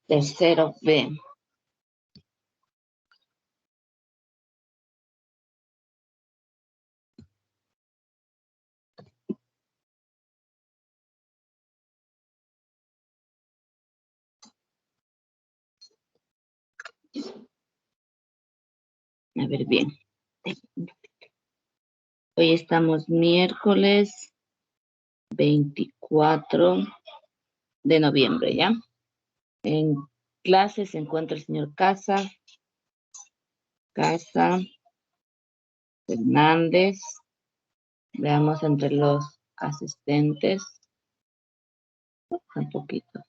Tercero B. A ver, bien. Hoy estamos miércoles 24 de noviembre, ¿ya? En clase se encuentra el señor Casa Fernández. Veamos entre los asistentes. Un poquito.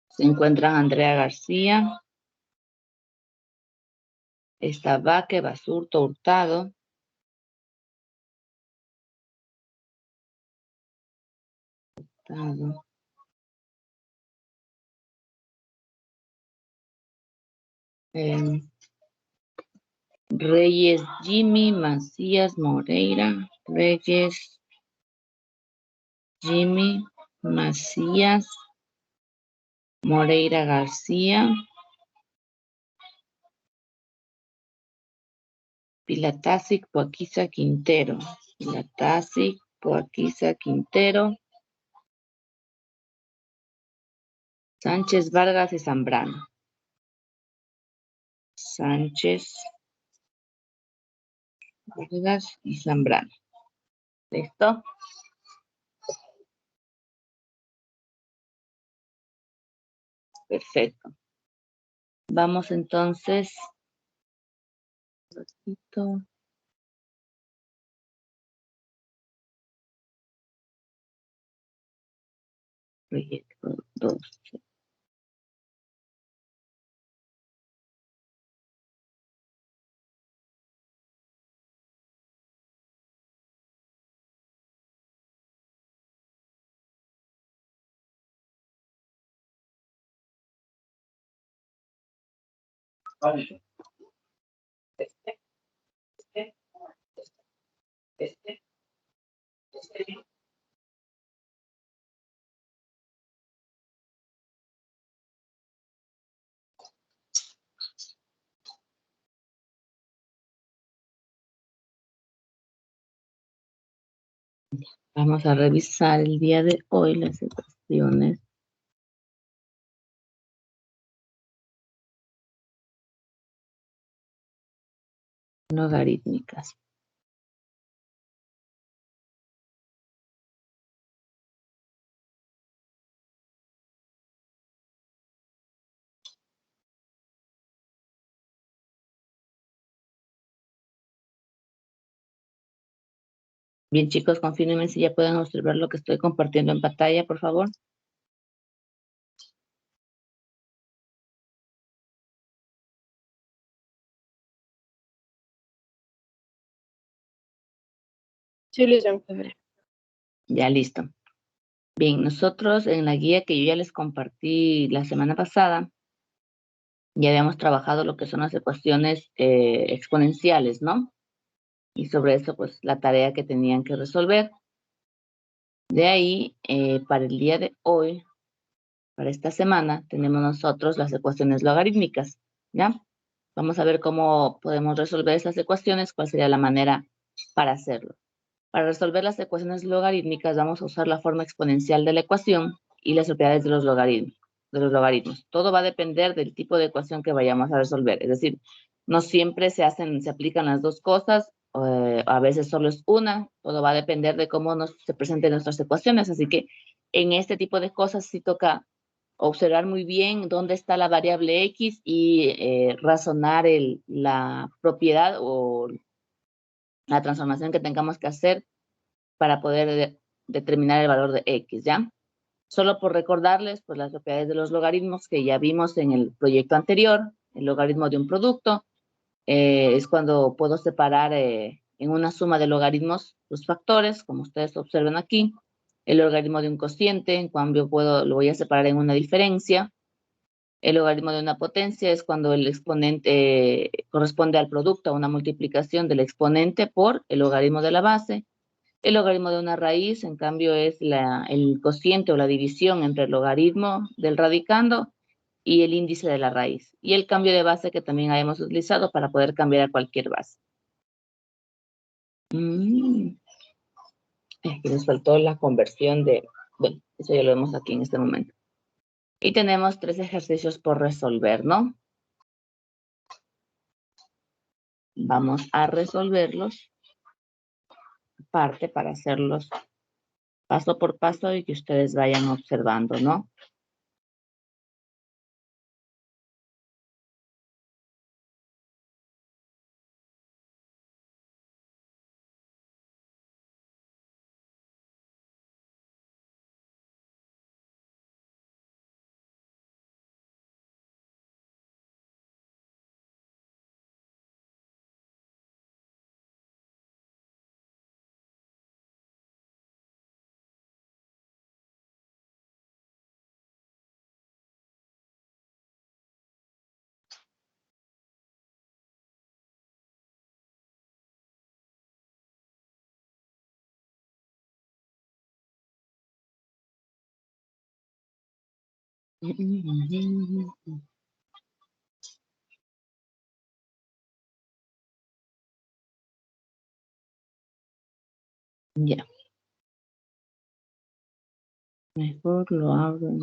Se encuentran Andrea García. Está Vaque, Basurto, Hurtado. Reyes Jimmy, Macías Moreira. Reyes Jimmy, Macías Moreira García. Pilatasic, Poaquiza, Quintero. Pilatasic, Poaquiza, Quintero. Sánchez, Vargas y Zambrano. Sánchez, Vargas y Zambrano. ¿Listo? Perfecto. Vamos entonces. Proyecto 2. Vamos a revisar el día de hoy las ecuaciones logarítmicas. Bien, chicos, confírmenme si ya pueden observar lo que estoy compartiendo en pantalla, por favor. Sí, licenciada. Ya, listo. Bien, nosotros en la guía que yo ya les compartí la semana pasada, ya habíamos trabajado lo que son las ecuaciones exponenciales, ¿no? Y sobre eso, pues, la tarea que tenían que resolver. De ahí, para el día de hoy, para esta semana, tenemos nosotros las ecuaciones logarítmicas, ¿ya? Vamos a ver cómo podemos resolver esas ecuaciones, cuál sería la manera para hacerlo. Para resolver las ecuaciones logarítmicas, vamos a usar la forma exponencial de la ecuación y las propiedades de los logaritmos. Todo va a depender del tipo de ecuación que vayamos a resolver. Es decir, no siempre se aplican las dos cosas, a veces solo es una. Todo va a depender de cómo se presenten nuestras ecuaciones. Así que en este tipo de cosas sí toca observar muy bien dónde está la variable X y razonar la propiedad o la transformación que tengamos que hacer para poder determinar el valor de X, ¿ya? Solo por recordarles, pues, las propiedades de los logaritmos que ya vimos en el proyecto anterior. El logaritmo de un producto es cuando puedo separar en una suma de logaritmos los factores, como ustedes observan aquí. el logaritmo de un cociente, en cambio lo voy a separar en una diferencia. El logaritmo de una potencia es cuando el exponente corresponde al producto, a una multiplicación del exponente por el logaritmo de la base. El logaritmo de una raíz, en cambio, es el cociente o la división entre el logaritmo del radicando y el índice de la raíz. Y el cambio de base que también hemos utilizado para poder cambiar a cualquier base. Es que nos faltó la conversión de... Bueno, eso ya lo vemos aquí en este momento. Y tenemos 3 ejercicios por resolver, ¿no? Vamos a resolverlos parte para hacerlos paso por paso y que ustedes vayan observando, ¿no? Ya. Mejor lo hago.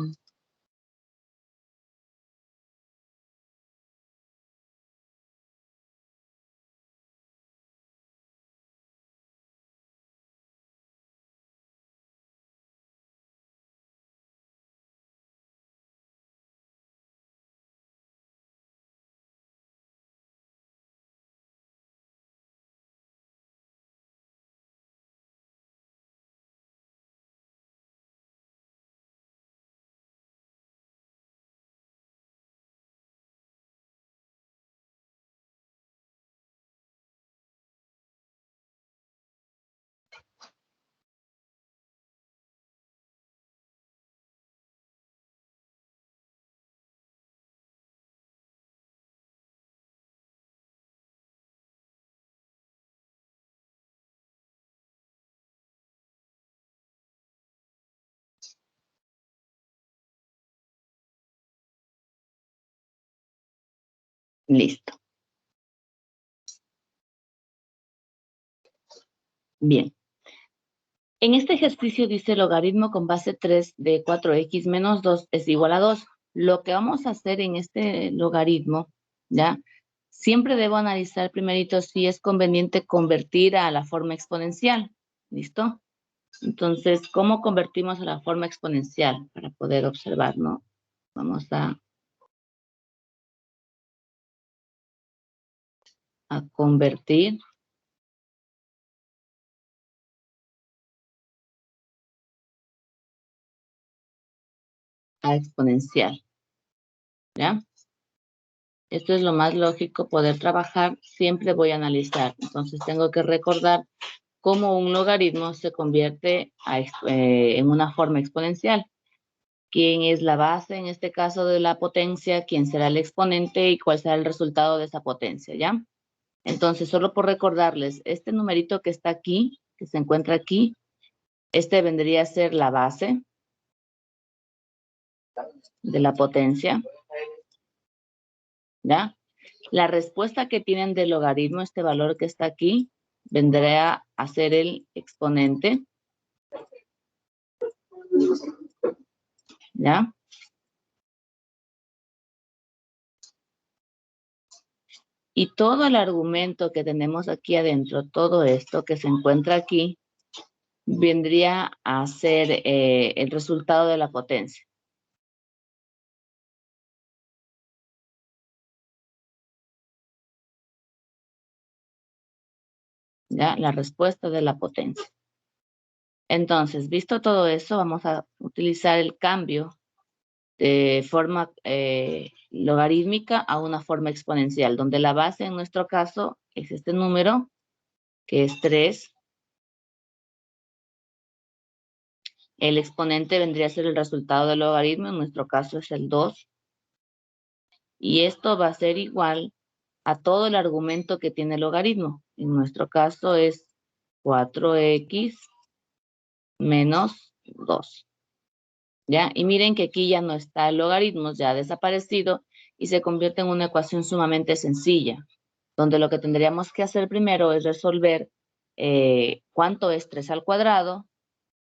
Listo. Bien. En este ejercicio dice logaritmo con base 3 de 4x menos 2 es igual a 2. Lo que vamos a hacer en este logaritmo, ¿ya? Siempre debo analizar primerito si es conveniente convertir a la forma exponencial. ¿Listo? Entonces, ¿cómo convertimos a la forma exponencial? Para poder observar, ¿no? Vamos a convertir a exponencial, ¿ya? Esto es lo más lógico, poder trabajar, siempre voy a analizar. Entonces, tengo que recordar cómo un logaritmo se convierte en una forma exponencial. ¿Quién es la base, en este caso, de la potencia? ¿Quién será el exponente? ¿Y cuál será el resultado de esa potencia? ¿Ya? Entonces, solo por recordarles, este numerito que está aquí, que se encuentra aquí, este vendría a ser la base de la potencia. ¿Ya? La respuesta que tienen del logaritmo, este valor que está aquí, vendrá a ser el exponente. ¿Ya? Y todo el argumento que tenemos aquí adentro, todo esto que se encuentra aquí, vendría a ser el resultado de la potencia. ¿Ya? La respuesta de la potencia. Entonces, visto todo eso, vamos a utilizar el cambio de forma logarítmica a una forma exponencial, donde la base en nuestro caso es este número, que es 3. El exponente vendría a ser el resultado del logaritmo, en nuestro caso es el 2. Y esto va a ser igual a todo el argumento que tiene el logaritmo. En nuestro caso es 4x menos 2. ¿Ya? Y miren que aquí ya no está el logaritmo, ya ha desaparecido y se convierte en una ecuación sumamente sencilla, donde lo que tendríamos que hacer primero es resolver cuánto es 3 al cuadrado.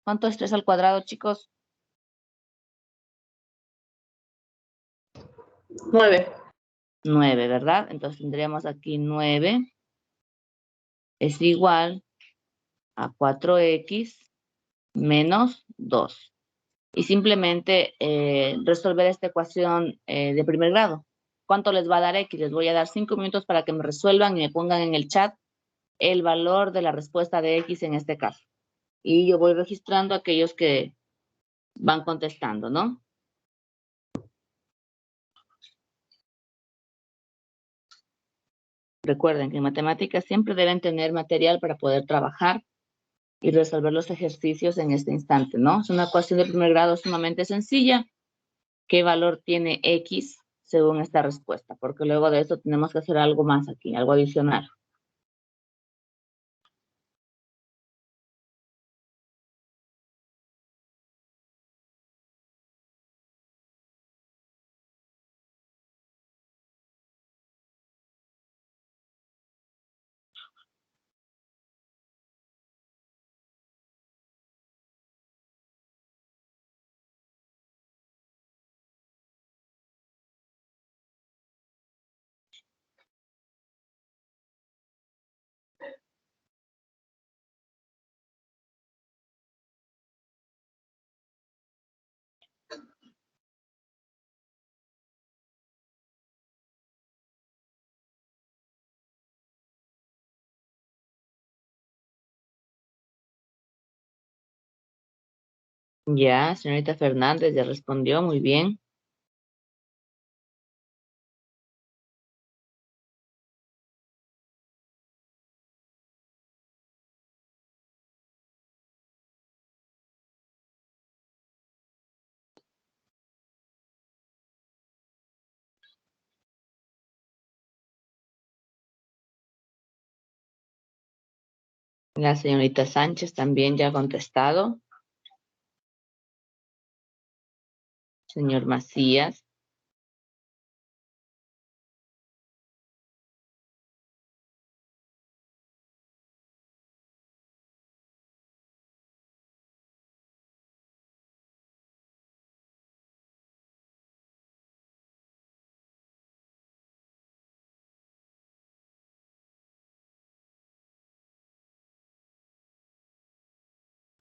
¿Cuánto es 3 al cuadrado, chicos? 9. 9, ¿verdad? Entonces tendríamos aquí 9 es igual a 4x menos 2. Y simplemente resolver esta ecuación de primer grado. ¿Cuánto les va a dar x? Les voy a dar 5 minutos para que me resuelvan y me pongan en el chat el valor de la respuesta de x en este caso. Y yo voy registrando a aquellos que van contestando, ¿no? Recuerden que en matemáticas siempre deben tener material para poder trabajar y resolver los ejercicios en este instante, ¿no? Es una ecuación de primer grado sumamente sencilla. ¿Qué valor tiene x según esta respuesta? Porque luego de eso tenemos que hacer algo más aquí, algo adicional. Ya, señorita Fernández ya respondió, muy bien. La señorita Sánchez también ya ha contestado. Señor Macías.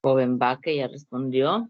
Joven Vaque ya respondió.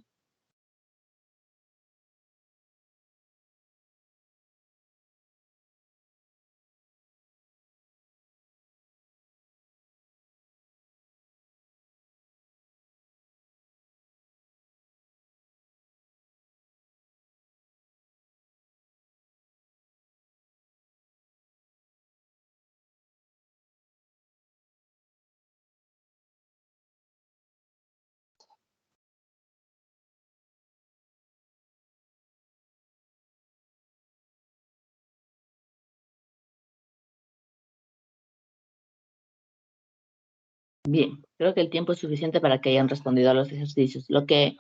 Bien, creo que el tiempo es suficiente para que hayan respondido a los ejercicios. Lo que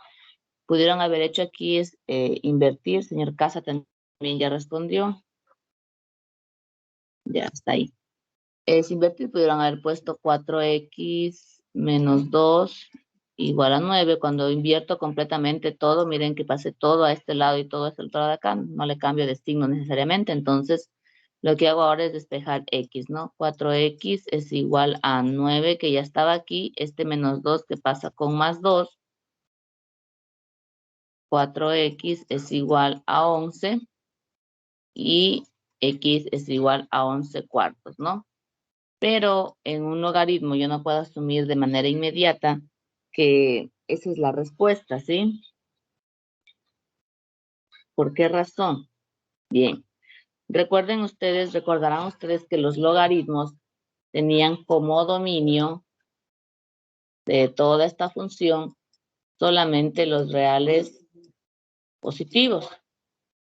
pudieron haber hecho aquí es invertir. Señor Casa también ya respondió. Ya está ahí. Es invertir, pudieron haber puesto 4x menos 2 igual a 9. Cuando invierto completamente todo, miren que pase todo a este lado y todo a este otro lado de acá. No le cambio de signo necesariamente. Entonces, lo que hago ahora es despejar x, ¿no? 4x es igual a 9, que ya estaba aquí. Este menos 2 que pasa con más 2. 4x es igual a 11. Y x es igual a 11 cuartos, ¿no? Pero en un logaritmo yo no puedo asumir de manera inmediata que esa es la respuesta, ¿sí? ¿Por qué razón? Bien, recordarán ustedes que los logaritmos tenían como dominio de toda esta función solamente los reales positivos.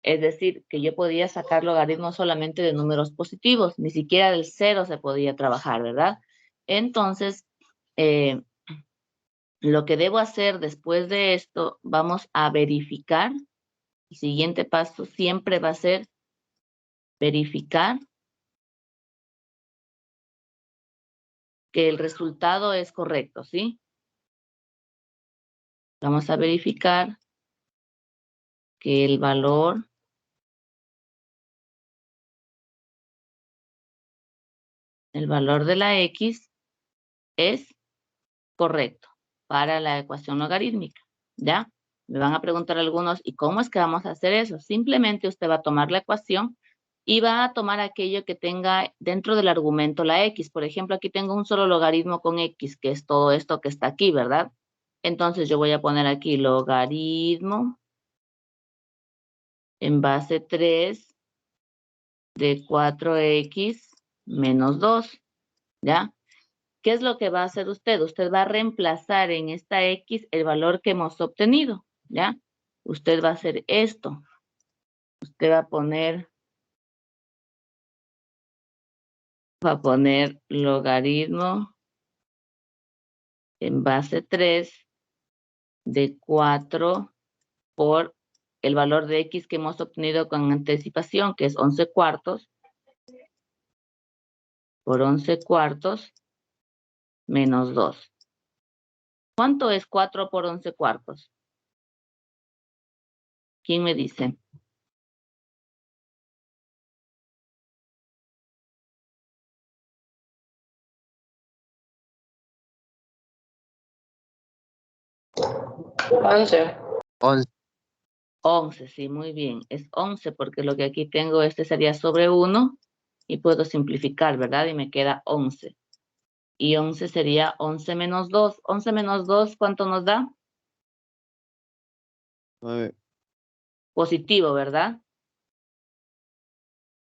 Es decir, que yo podía sacar logaritmos solamente de números positivos, ni siquiera del 0 se podía trabajar, ¿verdad? Entonces, lo que debo hacer después de esto, vamos a verificar. El siguiente paso siempre va a ser verificar que el resultado es correcto, ¿sí? Vamos a verificar que el valor de la X es correcto para la ecuación logarítmica, ¿ya? Me van a preguntar algunos, ¿y cómo es que vamos a hacer eso? Simplemente usted va a tomar la ecuación y va a tomar aquello que tenga dentro del argumento la X. Por ejemplo, aquí tengo un solo logaritmo con X, que es todo esto que está aquí, ¿verdad? Entonces yo voy a poner aquí logaritmo en base 3 de 4X menos 2, ¿ya? ¿Qué es lo que va a hacer usted? Usted va a reemplazar en esta X el valor que hemos obtenido, ¿ya? Usted va a hacer esto. Usted va a poner logaritmo en base 3 de 4 por el valor de X que hemos obtenido con anticipación, que es 11 cuartos, por 11 cuartos menos 2. ¿Cuánto es 4 por 11 cuartos? ¿Quién me dice? 11. 11. 11, sí, muy bien. Es 11 porque lo que aquí tengo, este sería sobre 1 y puedo simplificar, ¿verdad? Y me queda 11. Y 11 sería 11 menos 2. 11 menos 2, ¿cuánto nos da? 9. Positivo, ¿verdad?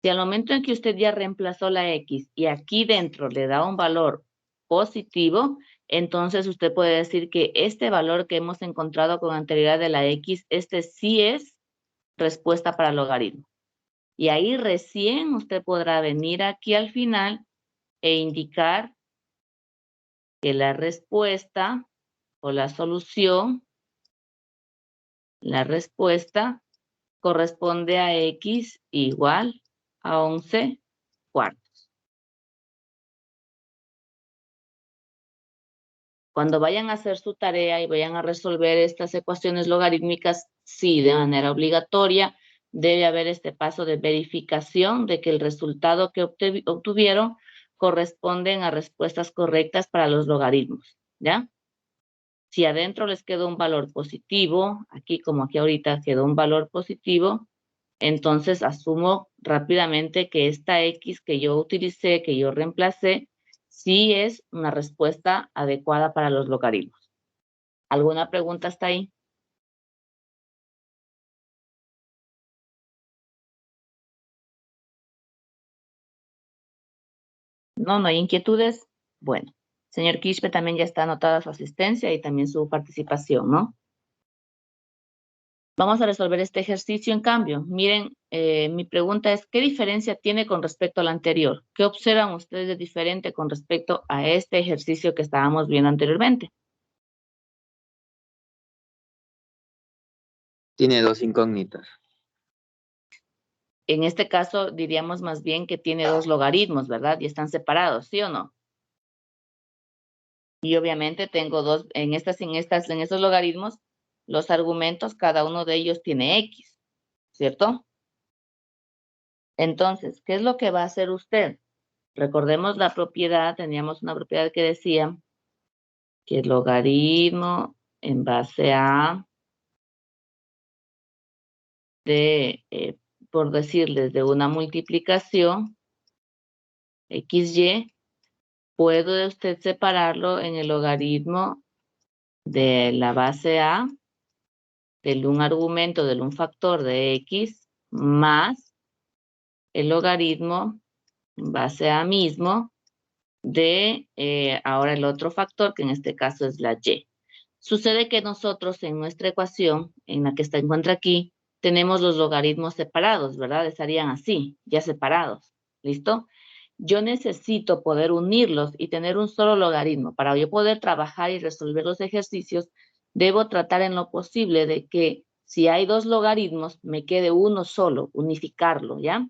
Si al momento en que usted ya reemplazó la X y aquí dentro le da un valor positivo, entonces usted puede decir que este valor que hemos encontrado con anterioridad de la X, este sí es respuesta para el logaritmo. Y ahí recién usted podrá venir aquí al final e indicar que la respuesta o la solución, la respuesta corresponde a X igual a 11 cuartos. Cuando vayan a hacer su tarea y vayan a resolver estas ecuaciones logarítmicas, sí, de manera obligatoria, debe haber este paso de verificación de que el resultado que obtuvieron corresponden a respuestas correctas para los logaritmos, ¿ya? Si adentro les quedó un valor positivo, aquí como aquí ahorita quedó un valor positivo, entonces asumo rápidamente que esta X que yo utilicé, que yo reemplacé, sí es una respuesta adecuada para los logaritmos. ¿Alguna pregunta hasta ahí? No hay inquietudes. Bueno, señor Quispe también ya está anotada su asistencia y también su participación, ¿no? Vamos a resolver este ejercicio en cambio. Miren, mi pregunta es, ¿qué diferencia tiene con respecto al anterior? ¿Qué observan ustedes de diferente con respecto a este ejercicio que estábamos viendo anteriormente? Tiene dos incógnitas. En este caso diríamos más bien que tiene dos logaritmos, ¿verdad? Y están separados, ¿sí o no? Y obviamente tengo dos, en estos logaritmos, los argumentos, cada uno de ellos tiene X, ¿cierto? Entonces, ¿qué es lo que va a hacer usted? Recordemos la propiedad, teníamos una propiedad que decía que el logaritmo en base a de, por decirles, de una multiplicación, XY, puede usted separarlo en el logaritmo de la base A, del un argumento, del un factor de X, más el logaritmo en base A mismo de ahora el otro factor, que en este caso es la Y. Sucede que nosotros en nuestra ecuación, en la que se encuentra aquí, tenemos los logaritmos separados, ¿verdad? Estarían así, ya separados. ¿Listo? Yo necesito poder unirlos y tener un solo logaritmo. Para yo poder trabajar y resolver los ejercicios, debo tratar en lo posible de que si hay dos logaritmos, me quede uno solo, unificarlo, ¿ya?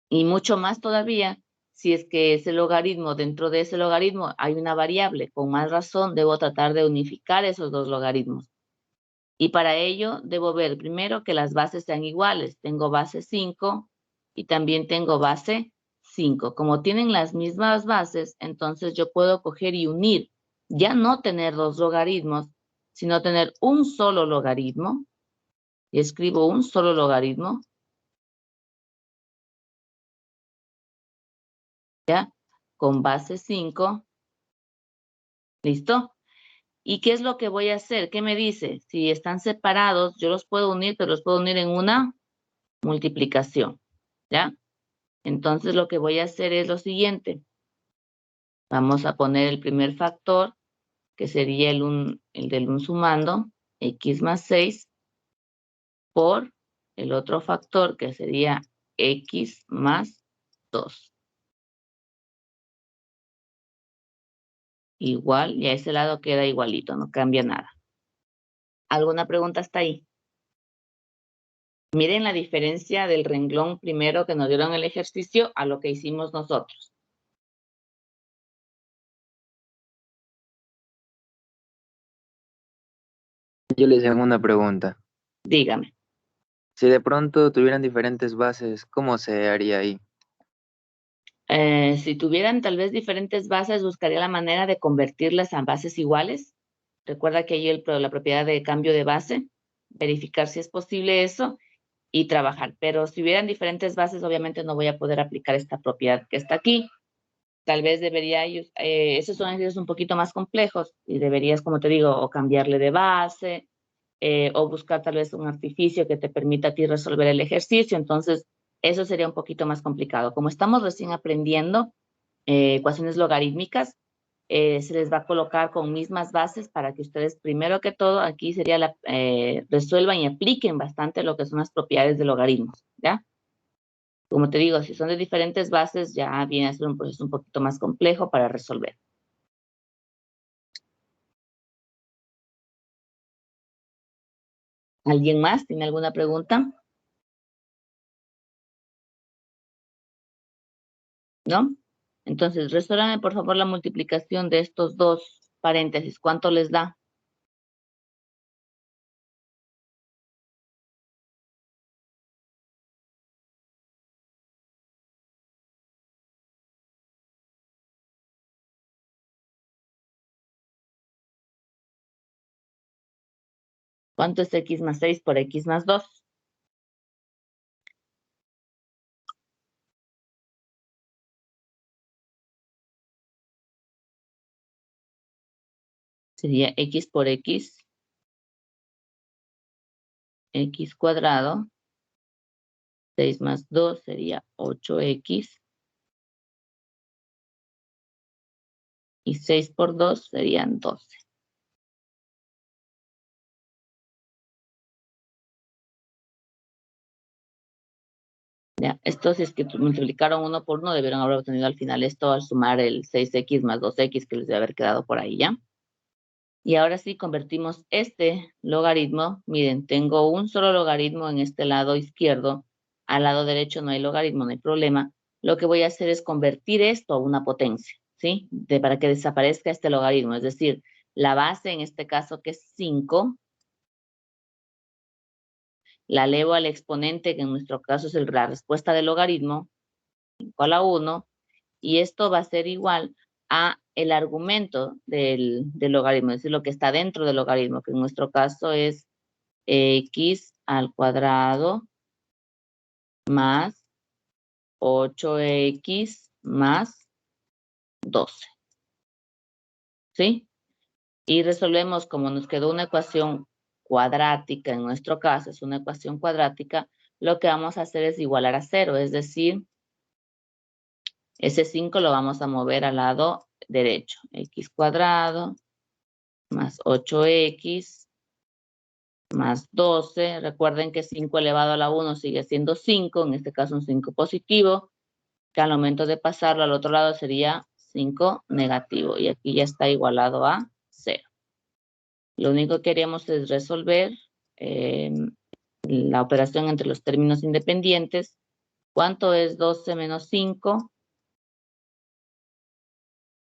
Y mucho más todavía, si es que ese logaritmo, dentro de ese logaritmo hay una variable, con más razón debo tratar de unificar esos dos logaritmos. Y para ello debo ver primero que las bases sean iguales. Tengo base 5 y también tengo base 5. Como tienen las mismas bases, entonces yo puedo coger y unir. Ya no tener dos logaritmos, sino tener un solo logaritmo. Y escribo un solo logaritmo. ¿Ya? Con base 5. ¿Listo? ¿Y qué es lo que voy a hacer? ¿Qué me dice? Si están separados, yo los puedo unir, pero los puedo unir en una multiplicación. ¿Ya? Entonces lo que voy a hacer es lo siguiente. Vamos a poner el primer factor, que sería el del 1 sumando, x más 6, por el otro factor, que sería x más 2. Igual, y a ese lado queda igualito, no cambia nada. ¿Alguna pregunta hasta ahí? Miren la diferencia del renglón primero que nos dieron el ejercicio a lo que hicimos nosotros. Yo les hago una pregunta. Dígame. Si de pronto tuvieran diferentes bases, ¿cómo se haría ahí? Si tuvieran tal vez diferentes bases, buscaría la manera de convertirlas a bases iguales. Recuerda que hay la propiedad de cambio de base, verificar si es posible eso y trabajar. Pero si hubieran diferentes bases, obviamente no voy a poder aplicar esta propiedad que está aquí. Tal vez debería, esos son ejercicios un poquito más complejos y deberías, como te digo, o cambiarle de base o buscar tal vez un artificio que te permita a ti resolver el ejercicio. Entonces, eso sería un poquito más complicado. Como estamos recién aprendiendo ecuaciones logarítmicas, se les va a colocar con mismas bases para que ustedes, primero que todo, aquí sería resuelvan y apliquen bastante lo que son las propiedades de logaritmos, ¿ya? Como te digo, si son de diferentes bases, ya viene a ser un proceso un poquito más complejo para resolver. ¿Alguien más tiene alguna pregunta? ¿No? Entonces, resuélvame por favor la multiplicación de estos dos paréntesis. ¿Cuánto les da? ¿Cuánto es x más 6 por x más 2? Sería x por x cuadrado. 6 más 2 sería 8x. Y 6 por 2 serían 12. ¿Ya? Esto si es que multiplicaron uno por uno, debieron haber obtenido al final esto al sumar el 6x más 2x que les debe haber quedado por ahí, ¿ya? Y ahora sí convertimos este logaritmo. Miren, tengo un solo logaritmo en este lado izquierdo. Al lado derecho no hay logaritmo, no hay problema. Lo que voy a hacer es convertir esto a una potencia, ¿sí? Para que desaparezca este logaritmo. Es decir, la base en este caso que es 5, la elevo al exponente, que en nuestro caso es la respuesta del logaritmo, 5 a la 1, y esto va a ser igual a el argumento del logaritmo, es decir, lo que está dentro del logaritmo, que en nuestro caso es x al cuadrado más 8x más 12. ¿Sí? Y resolvemos como nos quedó una ecuación cuadrática, en nuestro caso es una ecuación cuadrática, lo que vamos a hacer es igualar a 0, es decir, ese 5 lo vamos a mover al lado derecho. X cuadrado más 8x más 12. Recuerden que 5 elevado a la 1 sigue siendo 5, en este caso un 5 positivo, que al momento de pasarlo al otro lado sería 5 negativo, y aquí ya está igualado a 0. Lo único que queríamos es resolver la operación entre los términos independientes. ¿Cuánto es 12 menos 5?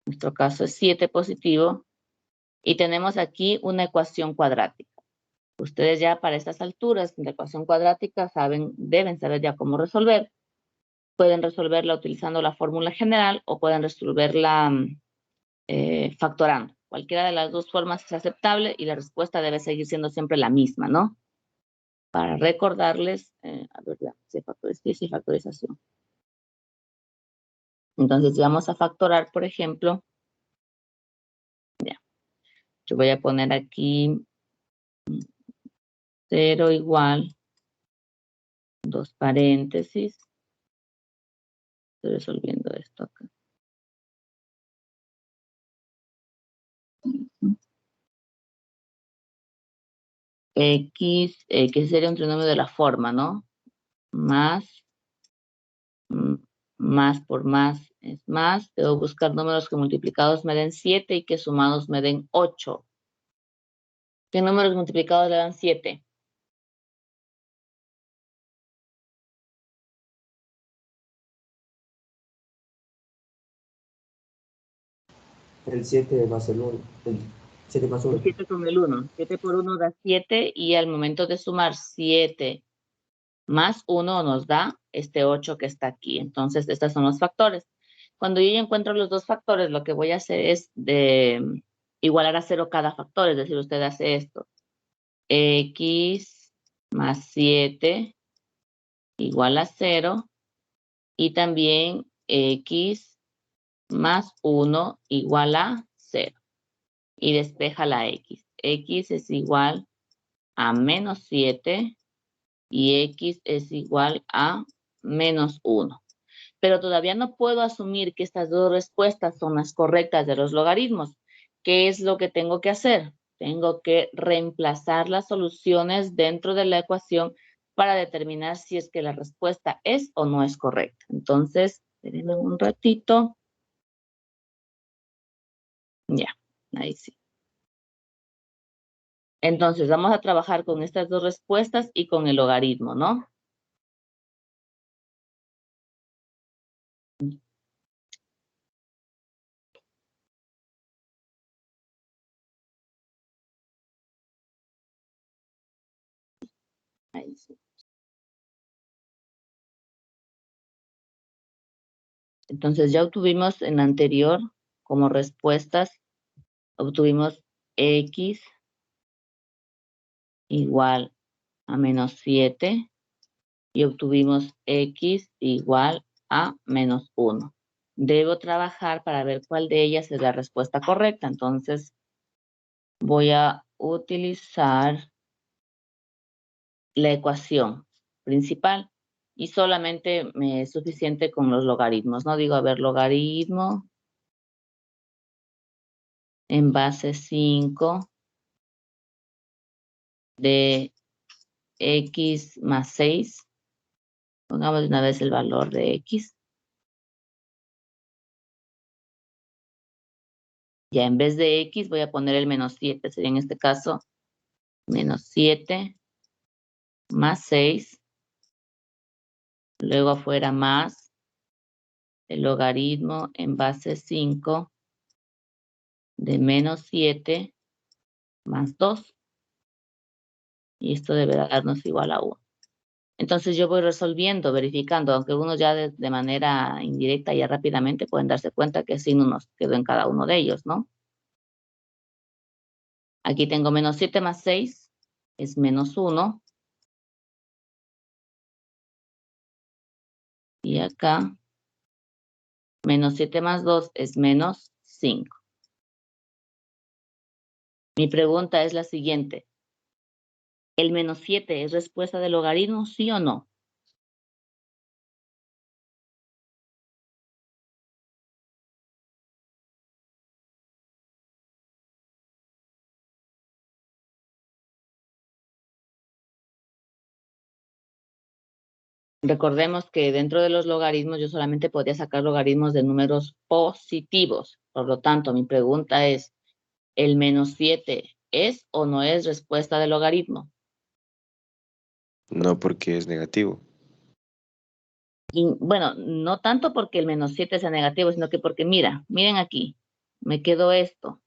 En nuestro caso es 7 positivo. Y tenemos aquí una ecuación cuadrática. Ustedes ya para estas alturas de la ecuación cuadrática deben saber ya cómo resolver. Pueden resolverla utilizando la fórmula general o pueden resolverla factorando. Cualquiera de las dos formas es aceptable y la respuesta debe seguir siendo siempre la misma, ¿no? Para recordarles, a ver, si factorización. Entonces, vamos a factorar, por ejemplo, ya, yo voy a poner aquí 0 igual, 2 paréntesis, estoy resolviendo esto acá. X, que sería un trinomio de la forma, ¿no? Más por más es más. Debo buscar números que multiplicados me den 7 y que sumados me den 8. ¿Qué números multiplicados le dan 7? El 7 más el 1. El 7 más 1. 7 con el 1. 7 por 1 da 7 y al momento de sumar 7 más 1 nos da este 8 que está aquí. Entonces, estos son los factores. Cuando yo ya encuentro los dos factores, lo que voy a hacer es de igualar a 0 cada factor. Es decir, usted hace esto. X más 7 igual a 0. Y también X más 1 igual a 0. Y despeja la X. X es igual a menos 7 y X es igual a menos 1. Pero todavía no puedo asumir que estas dos respuestas son las correctas de los logaritmos. ¿Qué es lo que tengo que hacer? Tengo que reemplazar las soluciones dentro de la ecuación para determinar si es que la respuesta es o no es correcta. Entonces, espérenme un ratito. Ya, ahí sí. Entonces, vamos a trabajar con estas dos respuestas y con el logaritmo, ¿no? Ahí sí. Entonces, ya obtuvimos en la anterior como respuestas, obtuvimos X igual a menos 7 y obtuvimos X igual a menos 1. Debo trabajar para ver cuál de ellas es la respuesta correcta. Entonces, voy a utilizar la ecuación principal y solamente me es suficiente con los logaritmos, ¿no? Digo, a ver, logaritmo en base 5 de X más 6. Pongamos de una vez el valor de X. Ya en vez de X voy a poner el menos 7. Sería en este caso menos 7 más 6. Luego afuera más el logaritmo en base 5 de menos 7 más 2. Y esto deberá darnos igual a 1. Entonces yo voy resolviendo, verificando, aunque uno ya de manera indirecta ya rápidamente pueden darse cuenta que signo nos quedó en cada uno de ellos, ¿no? Aquí tengo menos 7 más 6 es menos 1. Y acá menos 7 más 2 es menos 5. Mi pregunta es la siguiente. ¿El menos 7 es respuesta del logaritmo, sí o no? Recordemos que dentro de los logaritmos yo solamente podía sacar logaritmos de números positivos. Por lo tanto, mi pregunta es, ¿el menos 7 es o no es respuesta del logaritmo? No, porque es negativo. Y bueno, no tanto porque el menos 7 sea negativo, sino que porque miren aquí, me quedó esto.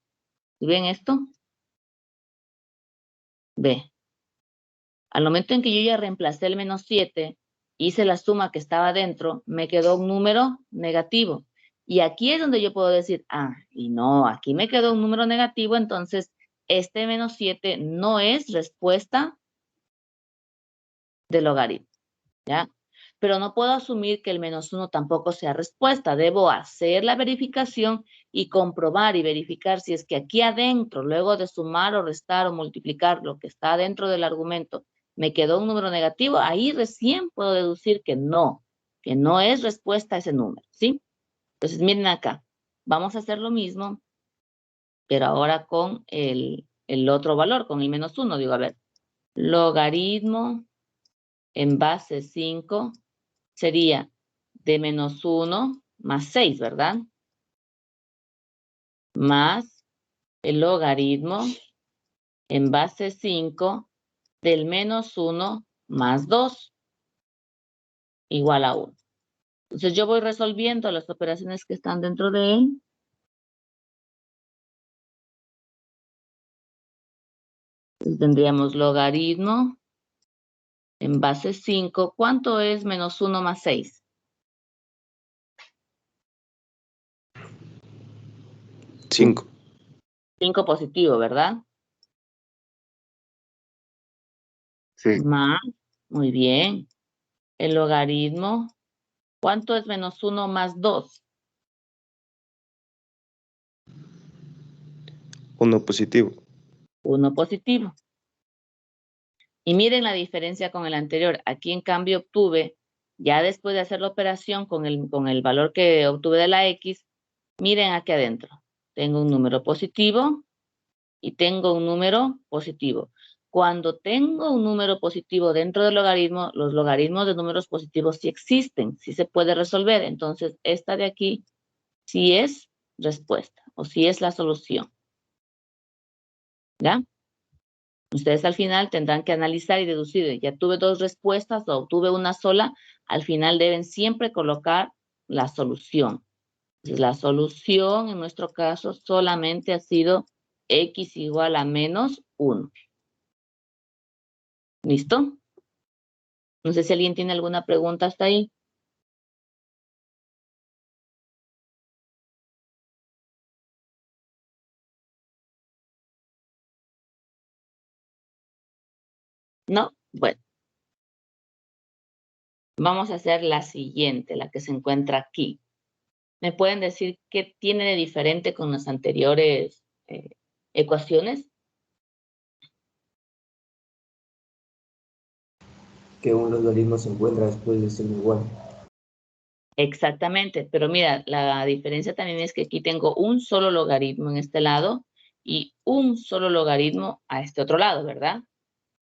¿Y ven esto? Ve. Al momento en que yo ya reemplacé el menos 7, hice la suma que estaba dentro, me quedó un número negativo. Y aquí es donde yo puedo decir, y no, aquí me quedó un número negativo, entonces este menos 7 no es respuesta del logaritmo, ¿ya? Pero no puedo asumir que el menos 1 tampoco sea respuesta. Debo hacer la verificación y comprobar y verificar si es que aquí adentro, luego de sumar o restar o multiplicar lo que está dentro del argumento, me quedó un número negativo, ahí recién puedo deducir que no es respuesta a ese número, ¿sí? Entonces, miren acá, vamos a hacer lo mismo, pero ahora con el otro valor, con el menos 1. Digo, a ver, logaritmo en base 5 sería de menos 1 más 6, ¿verdad? Más el logaritmo en base 5 del menos 1 más 2 igual a 1. Entonces yo voy resolviendo las operaciones que están dentro de él. Entonces tendríamos logaritmo en base 5. ¿Cuánto es menos 1 más 6? 5. 5 positivo, ¿verdad? Sí. Más, muy bien. El logaritmo, ¿cuánto es menos 1 más 2? 1 positivo. 1 positivo. Y miren la diferencia con el anterior. Aquí en cambio obtuve, ya después de hacer la operación con el valor que obtuve de la X, miren aquí adentro. Tengo un número positivo y tengo un número positivo. Cuando tengo un número positivo dentro del logaritmo, los logaritmos de números positivos sí existen, sí se puede resolver. Entonces, esta de aquí sí es respuesta o sí es la solución. ¿Ya? Ustedes al final tendrán que analizar y deducir. Ya tuve 2 respuestas o obtuve una sola. Al final deben siempre colocar la solución. Entonces, la solución en nuestro caso solamente ha sido x igual a menos 1. ¿Listo? No sé si alguien tiene alguna pregunta hasta ahí. ¿No? Bueno. Vamos a hacer la siguiente, la que se encuentra aquí. ¿Me pueden decir qué tiene de diferente con las anteriores ecuaciones? Que un logaritmo se encuentra después de ser igual. Exactamente, pero mira, la diferencia también es que aquí tengo un solo logaritmo en este lado y un solo logaritmo a este otro lado, ¿verdad?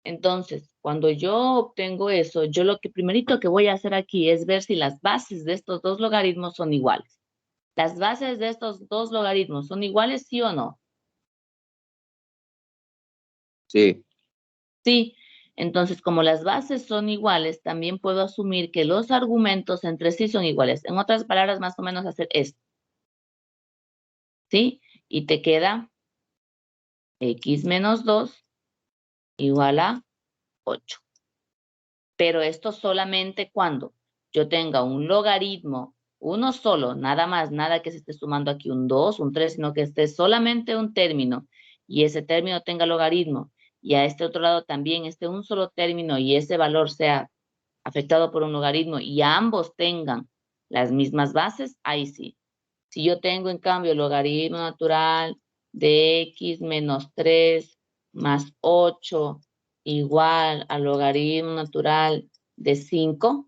Entonces, cuando yo obtengo eso, yo lo que primerito que voy a hacer aquí es ver si las bases de estos dos logaritmos son iguales. ¿Las bases de estos dos logaritmos son iguales, sí o no? Sí. Sí. Entonces, como las bases son iguales, también puedo asumir que los argumentos entre sí son iguales. En otras palabras, más o menos hacer esto. ¿Sí? Y te queda x menos 2 igual a 8. Pero esto solamente cuando yo tenga un logaritmo, uno solo, nada más, nada que se esté sumando aquí un 2, un 3, sino que esté solamente un término y ese término tenga logaritmo y a este otro lado también esté un solo término y ese valor sea afectado por un logaritmo y ambos tengan las mismas bases, ahí sí. Si yo tengo en cambio el logaritmo natural de x menos 3 más 8 igual al logaritmo natural de 5,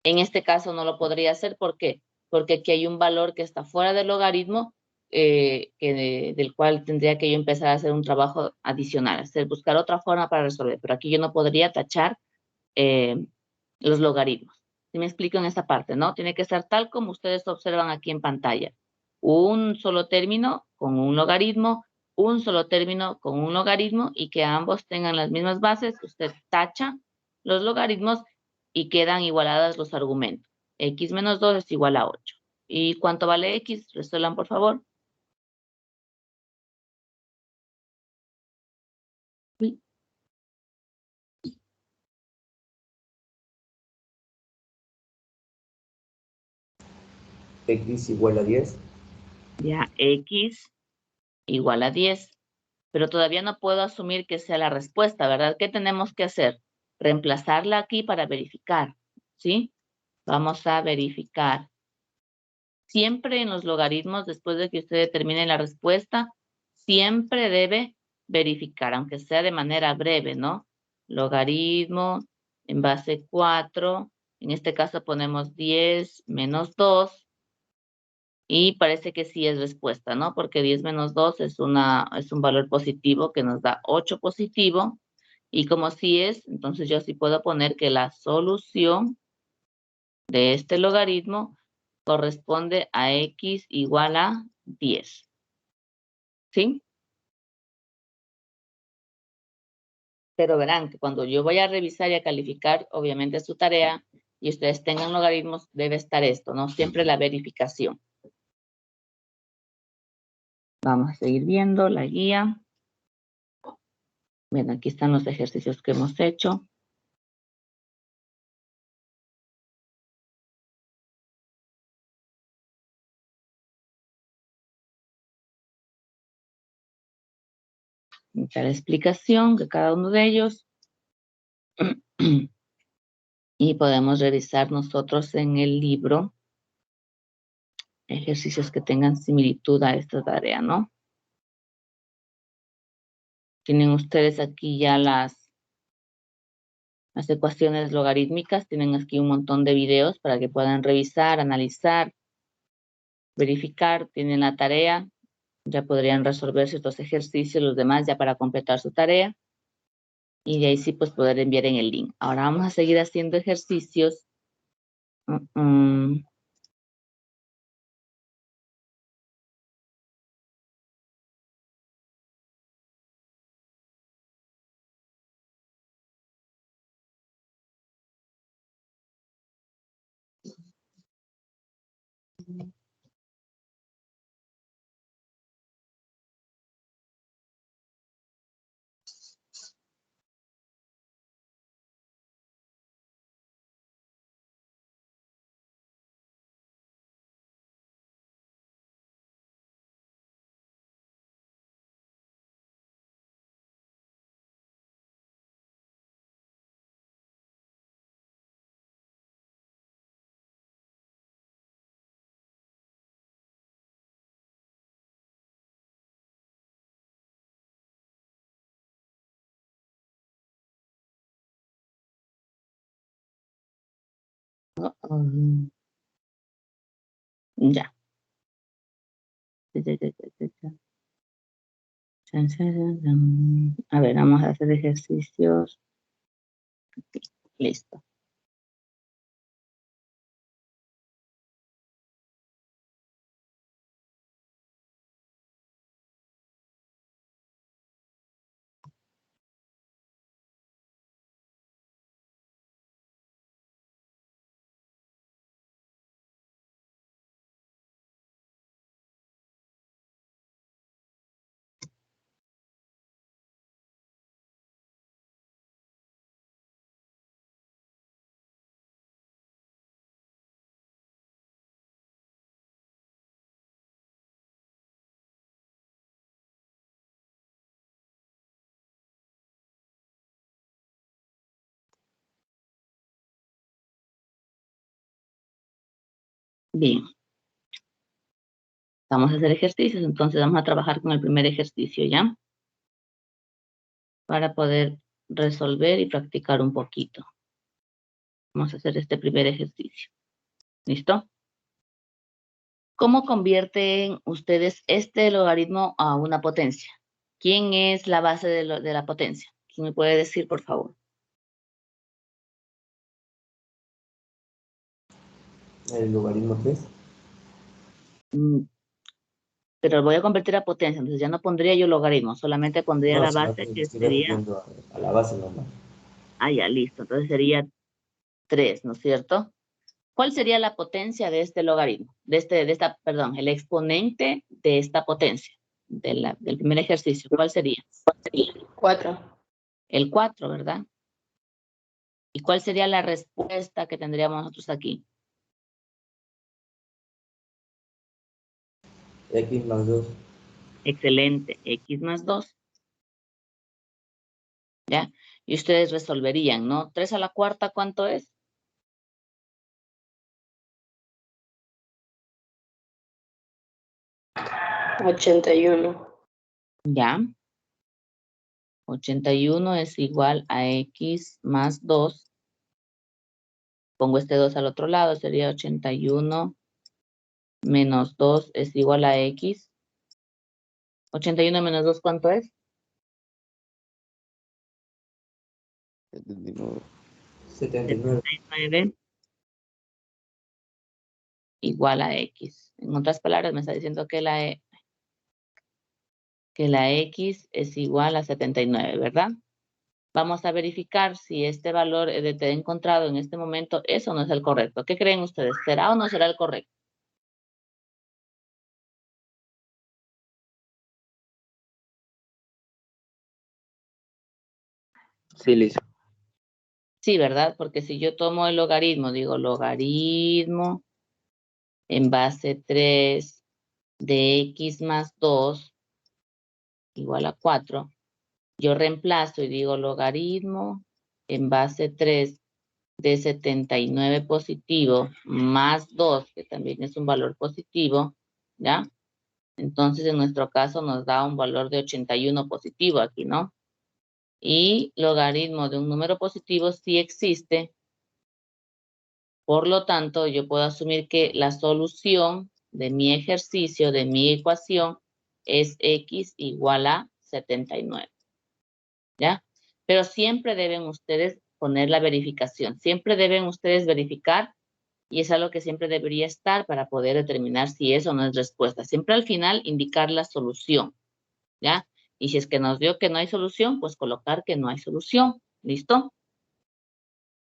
en este caso no lo podría hacer. ¿Por qué? Porque aquí hay un valor que está fuera del logaritmo del cual tendría que yo empezar a hacer un trabajo adicional, buscar otra forma para resolver. Pero aquí yo no podría tachar los logaritmos. Si me explico en esa parte, ¿no? Tiene que ser tal como ustedes observan aquí en pantalla. Un solo término con un logaritmo, un solo término con un logaritmo y que ambos tengan las mismas bases. Usted tacha los logaritmos y quedan igualadas los argumentos. X menos 2 es igual a 8. ¿Y cuánto vale X? Resuelvan, por favor. Uy. X igual a 10. Ya, X igual a 10. Pero todavía no puedo asumir que sea la respuesta, ¿verdad? ¿Qué tenemos que hacer? Reemplazarla aquí para verificar, ¿sí? Vamos a verificar. Siempre en los logaritmos, después de que usted determine la respuesta, siempre debe verificar, aunque sea de manera breve, ¿no? Logaritmo en base 4, en este caso ponemos 10 menos 2, y parece que sí es respuesta, ¿no? Porque 10 menos 2 es un valor positivo que nos da 8 positivo. Y como sí es, entonces yo sí puedo poner que la solución de este logaritmo corresponde a X igual a 10. ¿Sí? Pero verán que cuando yo voy a revisar y a calificar, obviamente su tarea, y ustedes tengan logaritmos, debe estar esto, ¿no? Siempre la verificación. Vamos a seguir viendo la guía. Bien, aquí están los ejercicios que hemos hecho. La explicación de cada uno de ellos. Y podemos revisar nosotros en el libro ejercicios que tengan similitud a esta tarea, ¿no? Tienen ustedes aquí ya las ecuaciones logarítmicas, tienen aquí un montón de videos para que puedan revisar, analizar, verificar, tienen la tarea, ya podrían resolver ciertos ejercicios, los demás ya para completar su tarea, y de ahí sí pues poder enviar en el link. Ahora vamos a seguir haciendo ejercicios. Ya. A ver, vamos a hacer ejercicios. Listo. Bien. Vamos a hacer ejercicios, entonces vamos a trabajar con el primer ejercicio, ¿ya? Para poder resolver y practicar un poquito. Vamos a hacer este primer ejercicio. ¿Listo? ¿Cómo convierten ustedes este logaritmo a una potencia? ¿Quién es la base de la potencia? ¿Quién me puede decir, por favor? El logaritmo 3. Pero voy a convertir a potencia, entonces ya no pondría yo logaritmo, solamente pondría No, la sino base que que estoy sería, refiriendo a la base normal. ya listo, entonces sería 3, ¿no es cierto? ¿Cuál sería la potencia de este logaritmo? Perdón, el exponente de esta potencia, del primer ejercicio, ¿cuál sería? 4. El 4, ¿verdad? ¿Y cuál sería la respuesta que tendríamos nosotros aquí? X más 2. Excelente, x más 2, ¿ya? Y ustedes resolverían, ¿no? 3 a la cuarta, ¿cuánto es? 81. Ya. 81 es igual a x más 2. Pongo este 2 al otro lado, sería 81 menos 2 es igual a x. 81 menos 2, ¿cuánto es? 79. 79. 79 igual a x. En otras palabras, me está diciendo que la x es igual a 79, ¿verdad? Vamos a verificar si este valor de t encontrado en este momento es o no es el correcto. ¿Qué creen ustedes? ¿Será o no será el correcto? Sí, listo. Sí, ¿verdad? Porque si yo tomo el logaritmo, digo logaritmo en base 3 de x más 2 igual a 4, yo reemplazo y digo logaritmo en base 3 de 79 positivo más 2, que también es un valor positivo, ¿ya? Entonces, en nuestro caso nos da un valor de 81 positivo aquí, ¿no? Y logaritmo de un número positivo sí existe. Por lo tanto, yo puedo asumir que la solución de mi ejercicio, de mi ecuación, es x igual a 79, ¿ya? Pero siempre deben ustedes poner la verificación. Siempre deben ustedes verificar, y es algo que siempre debería estar para poder determinar si es o no es respuesta. Siempre al final indicar la solución, ¿ya? Y si es que nos dio que no hay solución, pues colocar que no hay solución. ¿Listo?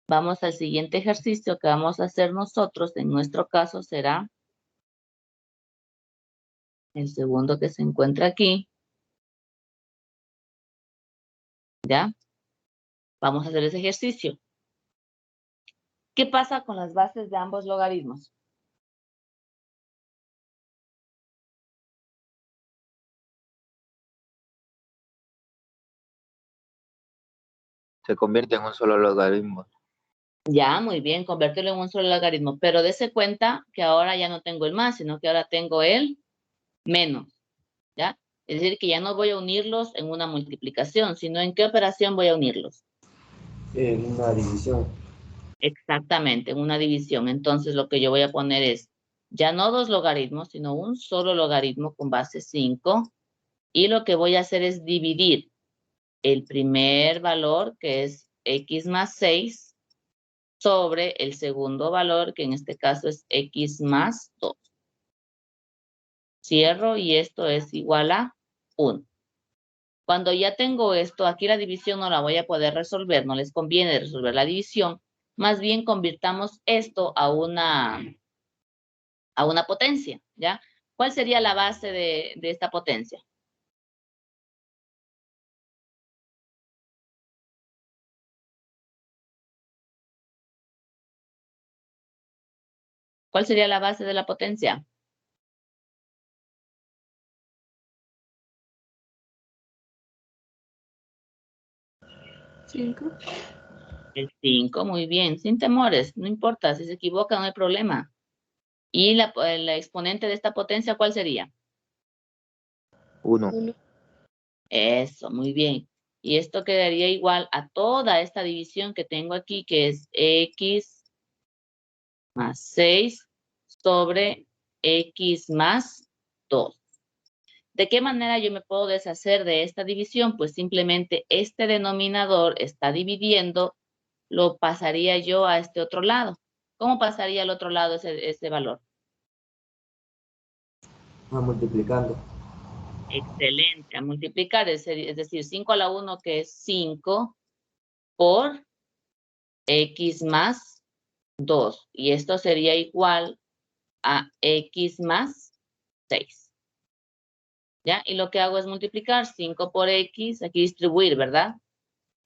Vamos al siguiente ejercicio que vamos a hacer nosotros. En nuestro caso será el segundo que se encuentra aquí. ¿Ya? Vamos a hacer ese ejercicio. ¿Qué pasa con las bases de ambos logaritmos? Se convierte en un solo logaritmo. Ya, muy bien, convertirlo en un solo logaritmo. Pero dése cuenta que ahora ya no tengo el más, sino que ahora tengo el menos. ¿Ya? Es decir, que ya no voy a unirlos en una multiplicación, sino en qué operación voy a unirlos. En una división. Exactamente, en una división. Entonces, lo que yo voy a poner es ya no dos logaritmos, sino un solo logaritmo con base 5. Y lo que voy a hacer es dividir el primer valor, que es x más 6, sobre el segundo valor, que en este caso es x más 2. Cierro y esto es igual a 1. Cuando ya tengo esto, aquí la división no la voy a poder resolver, no les conviene resolver la división, más bien convirtamos esto a una potencia, ¿ya? ¿Cuál sería la base de esta potencia? ¿Cuál sería la base de la potencia? 5. El 5, muy bien, sin temores, no importa, si se equivoca no hay problema. ¿Y la exponente de esta potencia cuál sería? 1. 1. Eso, muy bien. Y esto quedaría igual a toda esta división que tengo aquí, que es x más 6 sobre x más 2. ¿De qué manera yo me puedo deshacer de esta división? Pues simplemente este denominador está dividiendo, lo pasaría yo a este otro lado. ¿Cómo pasaría al otro lado ese valor? Multiplicando. Excelente, a multiplicar, es decir, 5 a la 1 que es 5 por x más 2. Y esto sería igual a x más 6. ¿Ya? Y lo que hago es multiplicar 5 por x, aquí distribuir, ¿verdad?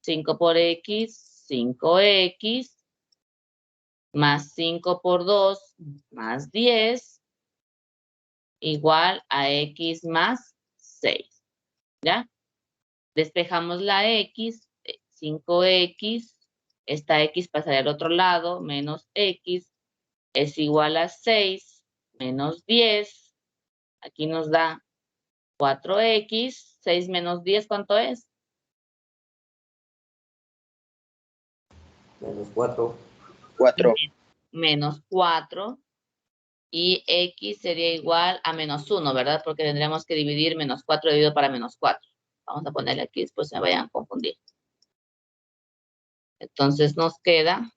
5 por x, 5x, más 5 por 2, más 10, igual a x más 6. ¿Ya? Despejamos la x, 5x, esta x pasaría al otro lado, menos x, es igual a 6, menos 10, aquí nos da 4x, 6 menos 10, ¿cuánto es? Menos 4. 4. Menos 4, y x sería igual a menos 1, ¿verdad? Porque tendríamos que dividir menos 4 dividido para menos 4. Vamos a ponerle aquí, después se me vayan a confundir. Entonces nos queda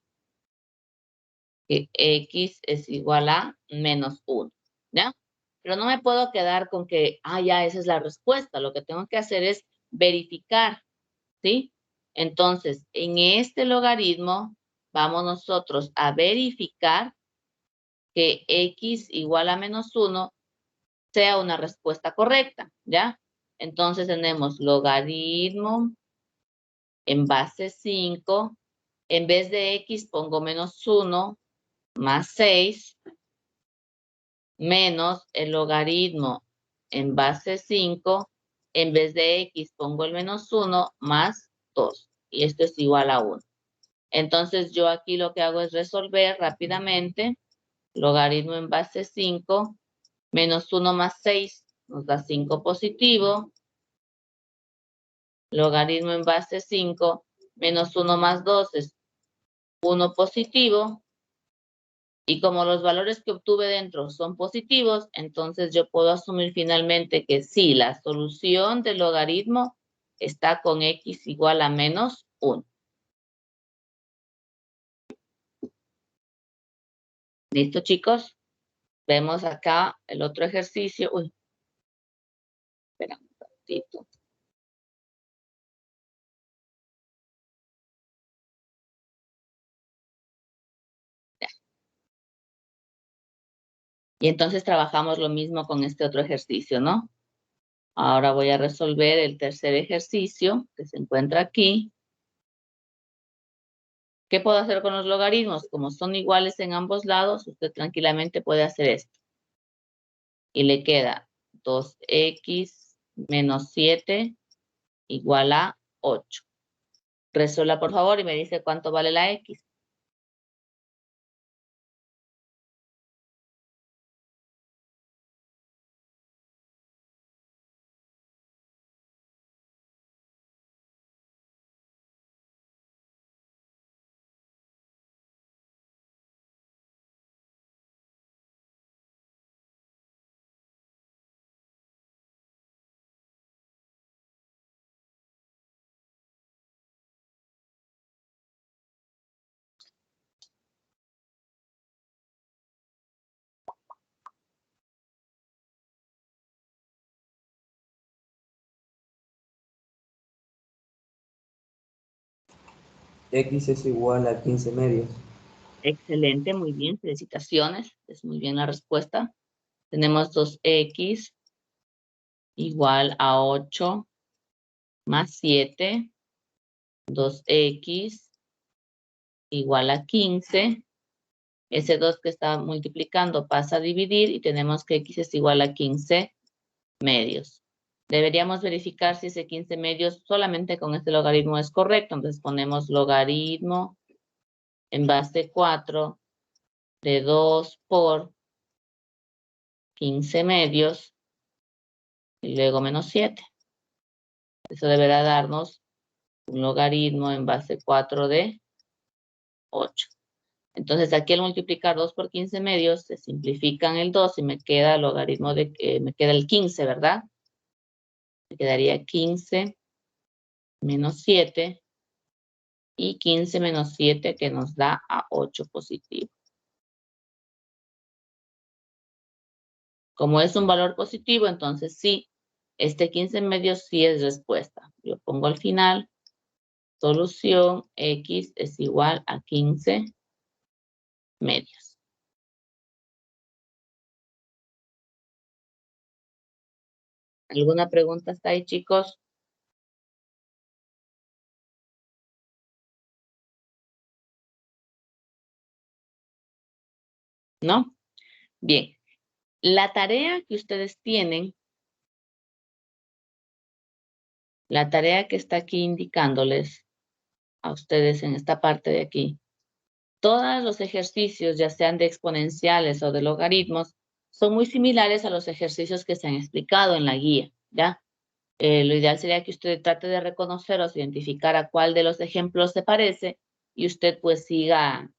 que x es igual a menos 1, ¿ya? Pero no me puedo quedar con que, ya, esa es la respuesta. Lo que tengo que hacer es verificar, ¿sí? Entonces, en este logaritmo, vamos nosotros a verificar que x igual a menos 1 sea una respuesta correcta, ¿ya? Entonces tenemos logaritmo en base 5, en vez de x pongo menos 1 más 6, menos el logaritmo en base 5, en vez de x pongo el menos 1 más 2, y esto es igual a 1. Entonces yo aquí lo que hago es resolver rápidamente, logaritmo en base 5, menos 1 más 6 nos da 5 positivo, logaritmo en base 5, menos 1 más 2 es 1 positivo, y como los valores que obtuve dentro son positivos, entonces yo puedo asumir finalmente que sí, la solución del logaritmo está con x igual a menos 1. ¿Listo, chicos? Vemos acá el otro ejercicio. Uy, espera un ratito. Ya. Y entonces trabajamos lo mismo con este otro ejercicio, ¿no? Ahora voy a resolver el tercer ejercicio que se encuentra aquí. ¿Qué puedo hacer con los logaritmos? Como son iguales en ambos lados, usted tranquilamente puede hacer esto. Y le queda 2x menos 7 igual a 8. Resuelva, por favor, y me dice cuánto vale la x. X es igual a 15 medios. Excelente, muy bien, felicitaciones. Es muy bien la respuesta. Tenemos 2x igual a 8 más 7. 2x igual a 15. Ese 2 que está multiplicando pasa a dividir y tenemos que x es igual a 15 medios. Deberíamos verificar si ese 15 medios solamente con este logaritmo es correcto. Entonces ponemos logaritmo en base 4 de 2 por 15 medios y luego menos 7. Eso deberá darnos un logaritmo en base 4 de 8. Entonces aquí al multiplicar 2 por 15 medios se simplifican el 2 y me queda el logaritmo me queda el 15, ¿verdad? Me quedaría 15 menos 7 y 15 menos 7 que nos da a 8 positivo. Como es un valor positivo, entonces sí, este 15 medios sí es respuesta. Yo pongo al final, solución X es igual a 15 medios. ¿Alguna pregunta hasta ahí, chicos? ¿No? Bien. La tarea que ustedes tienen, la tarea que está aquí indicándoles a ustedes en esta parte de aquí, todos los ejercicios, ya sean de exponenciales o de logaritmos, son muy similares a los ejercicios que se han explicado en la guía, ¿ya? Lo ideal sería que usted trate de reconocer o identificar a cuál de los ejemplos se parece y usted pues siga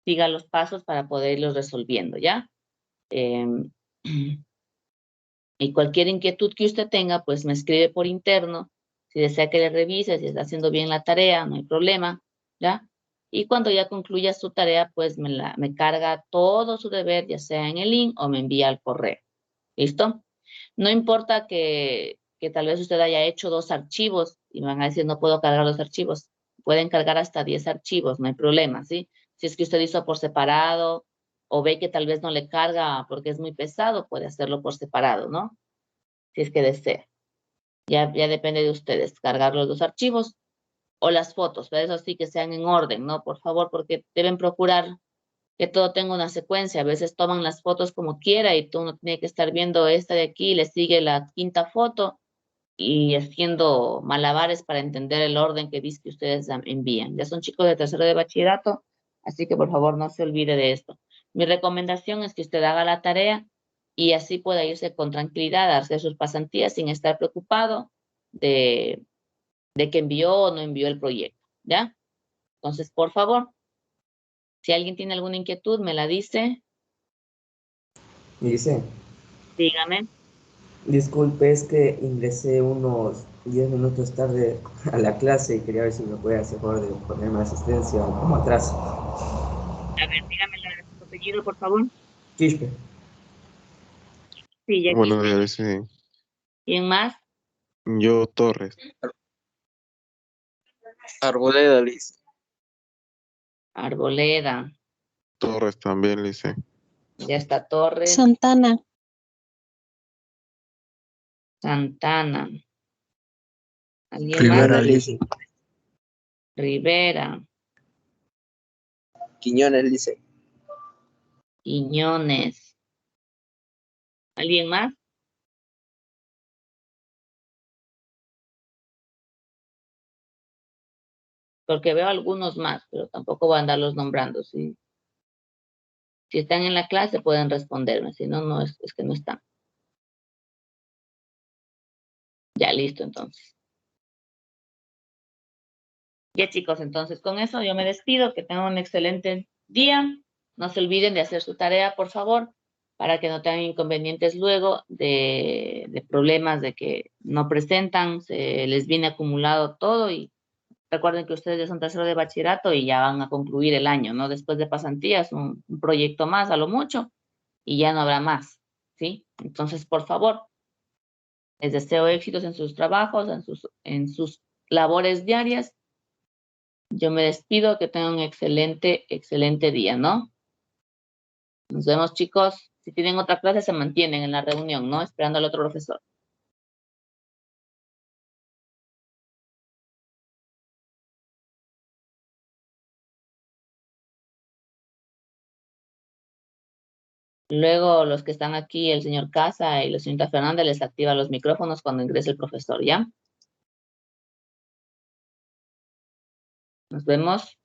los pasos para poder irlos resolviendo, ¿ya? Y cualquier inquietud que usted tenga, pues me escribe por interno. Si desea que le revise, si está haciendo bien la tarea, no hay problema, ¿ya? Y cuando ya concluya su tarea, pues me carga todo su deber, ya sea en el link o me envía al correo. ¿Listo? No importa que tal vez usted haya hecho 2 archivos y me van a decir no puedo cargar los archivos. Pueden cargar hasta 10 archivos, no hay problema, ¿sí? Si es que usted hizo por separado o ve que tal vez no le carga porque es muy pesado, puede hacerlo por separado, ¿no? Si es que desea. Ya depende de ustedes, cargar los 2 archivos o las fotos, pero eso sí que sean en orden, ¿no? Por favor, porque deben procurar que todo tenga una secuencia. A veces toman las fotos como quiera y tú no tiene que estar viendo esta de aquí y le sigue la 5ª foto y haciendo malabares para entender el orden que dice que ustedes envían. Ya son chicos de tercero de bachillerato, así que por favor no se olvide de esto. Mi recomendación es que usted haga la tarea y así pueda irse con tranquilidad a hacer sus pasantías sin estar preocupado de que envió o no envió el proyecto, ¿ya? Entonces, por favor, si alguien tiene alguna inquietud, me la dice. Me dice, Dígame. disculpe, es que ingresé unos 10 minutos tarde a la clase y quería ver si me puede hacer favor de ponerme asistencia como atrás. A ver, dígame su apellido, por favor. Quispe. Sí, ya aquí. Bueno, ya dice ¿Quién más? yo Torres. Arboleda, Liz. Arboleda. Torres también, dice. Ya está Torres. Santana. Santana. ¿Alguien Rivera, más? Liz. Rivera. Quiñones, dice. Quiñones. ¿Alguien más? Porque veo algunos más, pero tampoco voy a andarlos nombrando. ¿Sí? Si están en la clase pueden responderme, si no, no es que no están. Ya listo, entonces. Ya chicos, entonces con eso yo me despido, que tengan un excelente día. No se olviden de hacer su tarea, por favor, para que no tengan inconvenientes luego de problemas de que no presentan, se les viene acumulado todo y recuerden que ustedes ya son tercero de bachillerato y ya van a concluir el año, ¿no? Después de pasantías, un proyecto más a lo mucho y ya no habrá más, ¿sí? Entonces, por favor, les deseo éxitos en sus trabajos, en sus labores diarias. Yo me despido, que tengan un excelente día, ¿no? Nos vemos, chicos. Si tienen otra clase, se mantienen en la reunión, ¿no? Esperando al otro profesor. Luego, los que están aquí, el señor Casa y la señorita Fernández, les activa los micrófonos cuando ingrese el profesor, ¿ya? Nos vemos.